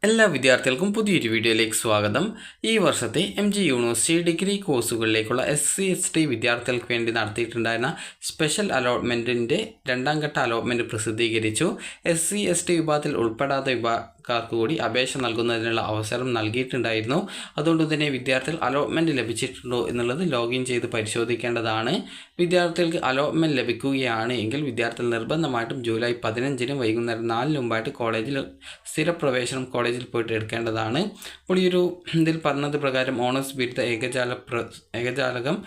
എല്ലാ വിദ്യാർത്ഥികൾക്കും പുതിയൊരു വീഡിയോയിലേക്ക് സ്വാഗതം. ഈ വർഷത്തെ MG യൂണിവേഴ്സിറ്റി ഡിഗ്രി കോഴ്സുകളിലേക്കുള്ള SC/ST വിദ്യാർത്ഥികൾക്ക് വേണ്ടി നടത്തിയിട്ടുണ്ടായിരുന്ന സ്പെഷ്യൽ അലോട്ട്മെൻറ്റിൻ്റെ രണ്ടാം ഘട്ട അലോട്ട്മെൻറ്റ് പ്രസിദ്ധീകരിച്ചു. SC/ST വിഭാഗത്തിൽ ഉൾപ്പെടാത്ത വിഭാഗക്കാർക്ക് കൂടി അപേക്ഷ നൽകുന്നതിനുള്ള അവസരം നൽകിയിട്ടുണ്ടായിരുന്നു. അതുകൊണ്ട് തന്നെ വിദ്യാർത്ഥികൾ അലോട്ട്മെൻറ്റ് ലഭിച്ചിട്ടുണ്ടോ എന്നുള്ളത് ലോഗിൻ ചെയ്ത് പരിശോധിക്കേണ്ടതാണ്. വിദ്യാർത്ഥികൾക്ക് അലോട്ട്മെൻറ്റ് ലഭിക്കുകയാണ് എങ്കിൽ വിദ്യാർത്ഥികൾ നിർബന്ധമായിട്ടും ജൂലൈ 15 വൈകുന്നേരം 4 മുമ്പായിട്ട് കോളേജിൽ സ്ഥിരപ്രവേശനം കോളേജിൽ പോയിട്ട് എടുക്കേണ്ടതാണ്. അപ്പോൾ ഈ ഒരു ഇതിൽ പറഞ്ഞത് പ്രകാരം ഓണേഴ്സ് ബിരുദ ഏകജാലകം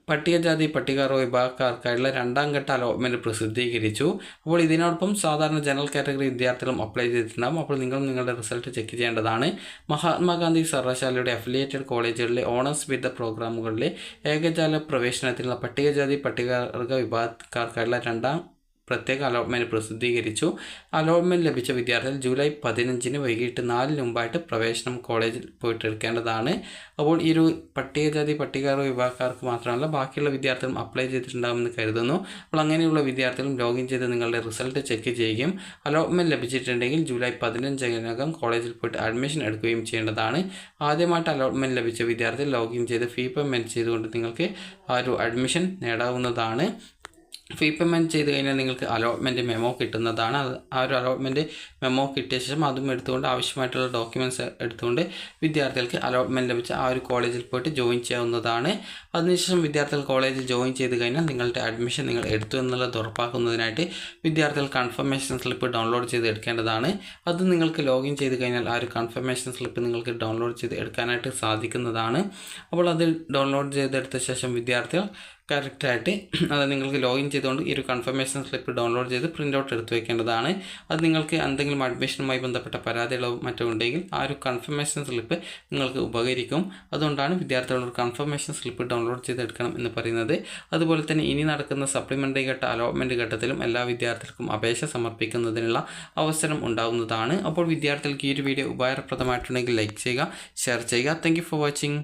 പട്ടികജാതി പട്ടികവർഗ വിഭാഗക്കാർക്കായുള്ള രണ്ടാം ഘട്ട അലോട്ട്മെൻറ്റ് പ്രസിദ്ധീകരിച്ചു. അപ്പോൾ ഇതിനോടൊപ്പം സാധാരണ ജനറൽ കാറ്റഗറി വിദ്യാർത്ഥികളും അപ്ലൈ ചെയ്തിട്ടുണ്ടാകും. അപ്പോൾ നിങ്ങളും നിങ്ങളുടെ റിസൾട്ട് ചെക്ക് ചെയ്യേണ്ടതാണ്. മഹാത്മാഗാന്ധി സർവകലാശാലയുടെ അഫിലിയേറ്റഡ് കോളേജുകളിലെ ഓണേഴ്സ് ബിരുദ പ്രോഗ്രാമുകളിലെ ഏകജാല പ്രവേശനത്തിനുള്ള പട്ടികജാതി പട്ടികവർഗ വിഭാഗക്കാർക്കായുള്ള രണ്ടാം പ്രത്യേക അലോട്ട്മെൻറ്റ് പ്രസിദ്ധീകരിച്ചു. അലോട്ട്മെൻറ്റ് ലഭിച്ച വിദ്യാർത്ഥികൾ ജൂലൈ 15 വൈകിട്ട് 4 മുമ്പായിട്ട് പ്രവേശനം കോളേജിൽ പോയിട്ട് എടുക്കേണ്ടതാണ്. അപ്പോൾ ഈ ഒരു പട്ടികജാതി പട്ടികവർഗ വിഭാഗക്കാർക്ക് മാത്രമല്ല ബാക്കിയുള്ള വിദ്യാർത്ഥികളും അപ്ലൈ ചെയ്തിട്ടുണ്ടാകുമെന്ന് കരുതുന്നു. അപ്പോൾ അങ്ങനെയുള്ള വിദ്യാർത്ഥികളും ലോഗിൻ ചെയ്ത് നിങ്ങളുടെ റിസൾട്ട് ചെക്ക് ചെയ്യുകയും അലോട്ട്മെൻറ്റ് ലഭിച്ചിട്ടുണ്ടെങ്കിൽ ജൂലൈ 15 കോളേജിൽ പോയിട്ട് അഡ്മിഷൻ എടുക്കുകയും ചെയ്യേണ്ടതാണ്. ആദ്യമായിട്ട് അലോട്ട്മെൻറ്റ് ലഭിച്ച വിദ്യാർത്ഥി ലോഗിൻ ചെയ്ത് ഫീ പേയ്മെൻറ്റ് ചെയ്തുകൊണ്ട് നിങ്ങൾക്ക് ആ ഒരു അഡ്മിഷൻ നേടാവുന്നതാണ്. ഫീ പേയ്മെൻറ്റ് ചെയ്ത് കഴിഞ്ഞാൽ നിങ്ങൾക്ക് അലോട്ട്മെൻറ്റ് മെമ്മോ കിട്ടുന്നതാണ്. ആ ഒരു അലോട്ട്മെൻറ്റ് മെമ്മോ കിട്ടിയ ശേഷം അതും എടുത്തുകൊണ്ട് ആവശ്യമായിട്ടുള്ള ഡോക്യുമെൻറ്റ്സ് എടുത്തുകൊണ്ട് വിദ്യാർത്ഥികൾക്ക് അലോട്ട്മെൻറ്റ് ലഭിച്ച ആ ഒരു കോളേജിൽ പോയിട്ട് ജോയിൻ ചെയ്യാവുന്നതാണ്. അതിനുശേഷം വിദ്യാർത്ഥികൾ കോളേജിൽ ജോയിൻ ചെയ്ത് കഴിഞ്ഞാൽ നിങ്ങളുടെ അഡ്മിഷൻ നിങ്ങൾ എടുത്തു എന്നുള്ളത് ഉറപ്പാക്കുന്നതിനായിട്ട് വിദ്യാർത്ഥികൾ കൺഫർമേഷൻ സ്ലിപ്പ് ഡൗൺലോഡ് ചെയ്ത് എടുക്കേണ്ടതാണ്. അത് നിങ്ങൾക്ക് ലോഗിൻ ചെയ്ത് കഴിഞ്ഞാൽ ആ ഒരു കൺഫർമേഷൻ സ്ലിപ്പ് നിങ്ങൾക്ക് ഡൗൺലോഡ് ചെയ്ത് എടുക്കാനായിട്ട് സാധിക്കുന്നതാണ്. അപ്പോൾ അത് ഡൗൺലോഡ് ചെയ്തെടുത്ത ശേഷം വിദ്യാർത്ഥികൾ കറക്റ്റായിട്ട് അത് നിങ്ങൾക്ക് ലോഗിൻ ചെയ്തുകൊണ്ട് ഈ ഒരു കൺഫർമേഷൻ സ്ലിപ്പ് ഡൗൺലോഡ് ചെയ്ത് പ്രിൻ്റ് ഔട്ട് എടുത്ത് വയ്ക്കേണ്ടതാണ്. അത് നിങ്ങൾക്ക് എന്തെങ്കിലും അഡ്മിഷനുമായി ബന്ധപ്പെട്ട പരാതികളോ മറ്റോ ഉണ്ടെങ്കിൽ ആ ഒരു കൺഫർമേഷൻ സ്ലിപ്പ് നിങ്ങൾക്ക് ഉപകരിക്കും. അതുകൊണ്ടാണ് വിദ്യാർത്ഥികളോട് കൺഫർമേഷൻ സ്ലിപ്പ് ഡൗൺലോഡ് ചെയ്തെടുക്കണം എന്ന് പറയുന്നത്. അതുപോലെ തന്നെ ഇനി നടക്കുന്ന സപ്ലിമെൻ്ററി ഘട്ട അലോട്ട്മെൻറ്റ് ഘട്ടത്തിലും എല്ലാ വിദ്യാർത്ഥികൾക്കും അപേക്ഷ സമർപ്പിക്കുന്നതിനുള്ള അവസരം ഉണ്ടാകുന്നതാണ്. അപ്പോൾ വിദ്യാർത്ഥികൾക്ക് ഈ ഒരു വീഡിയോ ഉപകാരപ്രദമായിട്ടുണ്ടെങ്കിൽ ലൈക്ക് ചെയ്യുക, ഷെയർ ചെയ്യുക. Thank you for watching.